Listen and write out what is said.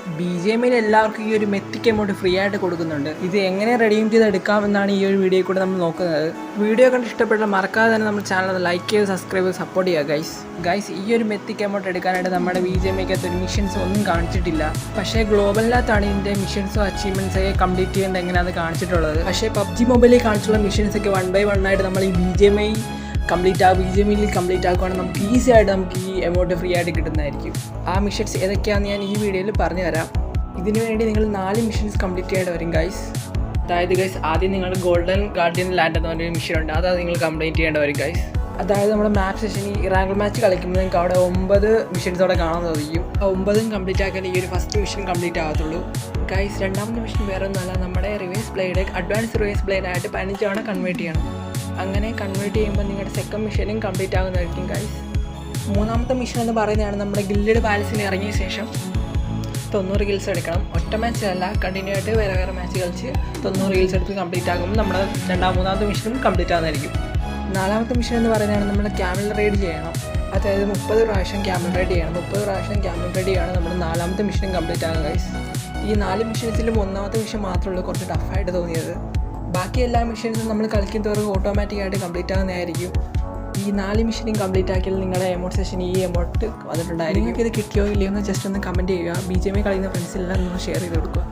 BGMയിൽ എല്ലാവർക്കും ഈ ഒരു മെത്തിക് എമൗണ്ട് ഫ്രീ ആയിട്ട് കൊടുക്കുന്നുണ്ട്. ഇത് എങ്ങനെ റെഡീം ചെയ്തെടുക്കാം എന്നാണ് ഈ ഒരു വീഡിയോയിൽ കൂടെ നമ്മൾ നോക്കുന്നത്. വീഡിയോ കണ്ട് ഇഷ്ടപ്പെട്ടാൽ മറക്കാതെ തന്നെ നമ്മുടെ ചാനൽ ലൈക്ക് ചെയ്ത് സബ്സ്ക്രൈബ് ചെയ്ത് സപ്പോർട്ട് ചെയ്യുക ഗൈസ്. ഈ ഒരു മെത്തിക് എമൗണ്ട് എടുക്കാനായിട്ട് നമ്മുടെ BGMയ്ക്കകത്ത് ഒരു മിഷൻസ് ഒന്നും കാണിച്ചിട്ടില്ല. പക്ഷേ ഗ്ലോബലിനകത്താണ് ഇതിൻ്റെ മിഷൻസോ അച്ചീവ്മെൻറ്റ്സ് ഒക്കെ കംപ്ലീറ്റ് ചെയ്യേണ്ടത് എങ്ങനെയാണെന്ന് കാണിച്ചിട്ടുള്ളത്. പക്ഷേ PUBG മൊബൈലിൽ കാണിച്ചുള്ള മിഷൻസ് ഒക്കെ 1 by 1 ആയിട്ട് നമ്മൾ ഈ BGMയിൽ കംപ്ലീറ്റ് ആക്കുകയാണെങ്കിൽ നമുക്ക് ഈസി ആയിട്ട് നമുക്ക് ഈ എമൗണ്ട് ഫ്രീ ആയിട്ട് കിട്ടുന്നതായിരിക്കും. ആ മിഷൻസ് ഏതൊക്കെയാണെന്ന് ഞാൻ ഈ വീഡിയോയിൽ പറഞ്ഞു തരാം. ഇതിനു വേണ്ടി നിങ്ങൾ 4 മിഷൻസ് കംപ്ലീറ്റ് ചെയ്യേണ്ടി വരും ഗൈസ്. അതായത് ഗൈസ്, ആദ്യം നിങ്ങൾ ഗോൾഡൻ ഗാർഡിയൻ ലാൻഡ് എന്ന് പറഞ്ഞൊരു മിഷൻ ഉണ്ട്, അത് നിങ്ങൾ കംപ്ലീറ്റ് ചെയ്യേണ്ടി വരും ഗൈസ്. അതായത് നമ്മുടെ മാപ്പ് സെഷനിൽ റാങ്ക് മാച്ച് കളിക്കുമ്പോൾ നിങ്ങൾക്ക് അവിടെ 9 മിഷൻസ് അവിടെ കാണാൻ സാധിക്കും. ആ 9 കംപ്ലീറ്റ് ആക്കാൻ ഈ ഒരു ഫസ്റ്റ് മിഷൻ കംപ്ലീറ്റ് ആകത്തുള്ളൂ ഗൈസ്. രണ്ടാമത്തെ മിഷൻ വേറെ ഒന്നുമല്ല, നമ്മുടെ reverse blade advance reverse blade ആയിട്ട് 15 തവണ കൺവേർട്ട് ചെയ്യണം. അങ്ങനെ കൺവേർട്ട് ചെയ്യുമ്പോൾ നിങ്ങളുടെ സെക്കൻഡ് മിഷനും കംപ്ലീറ്റ് ആകുന്നതായിരിക്കും ഗൈസ്. മൂന്നാമത്തെ മിഷൻ എന്ന് പറയുന്നതാണ് നമ്മുടെ ഗിൽഡ് പാലസിന് ഇറങ്ങിയ ശേഷം 90 കിൽസ് എടുക്കണം. ഒറ്റ മാച്ചിലല്ല, കണ്ടിന്യൂ ആയിട്ട് വേറെ മാച്ച് കളിച്ച് 90 കിൽസ് എടുത്ത് കംപ്ലീറ്റ് ആകുമ്പോൾ നമ്മുടെ മൂന്നാമത്തെ മിഷനും കംപ്ലീറ്റ് ആകുന്നതായിരിക്കും. നാലാമത്തെ മിഷൻ എന്ന് പറയുന്നതാണ് നമ്മൾ ക്യാമൽ റൈഡ് ചെയ്യണം. അതായത് 30 പ്രാവശ്യം ക്യാമൽ റൈഡ് ചെയ്യണം. 30 പ്രാവശ്യം ക്യാമൽ റൈഡ് ചെയ്യാണ് നമ്മുടെ നാലാമത്തെ മിഷനും കംപ്ലീറ്റ് ആകുക ഗൈസ്. ഈ 4 മിഷൻസിലും ഒന്നാമത്തെ മിഷൻ മാത്രമേ ഉള്ളൂ കുറച്ച് ടഫായിട്ട് തോന്നിയത്. ബാക്കി എല്ലാ മിഷൻസും നമ്മൾ കളിക്കുന്നതോറും ഓട്ടോമാറ്റിക്കായിട്ട് കംപ്ലീറ്റ് ആകുന്നതായിരിക്കും. ഈ 4 മിഷനും കംപ്ലീറ്റ് ആക്കിയാൽ നിങ്ങളുടെ എമൗണ്ട് സെഷൻ ഈ എമൗണ്ട് വന്നിട്ടുണ്ടായിരിക്കും. നിങ്ങൾക്ക് ഇത് കിട്ടിയോ ഇല്ലയോ എന്ന് ജസ്റ്റ് ഒന്ന് കമൻറ്റ് ചെയ്യുക. BGMI കളിക്കുന്ന ഫ്രണ്ട്സിലെല്ലാം ഒന്ന് ഷെയർ ചെയ്ത് കൊടുക്കുക.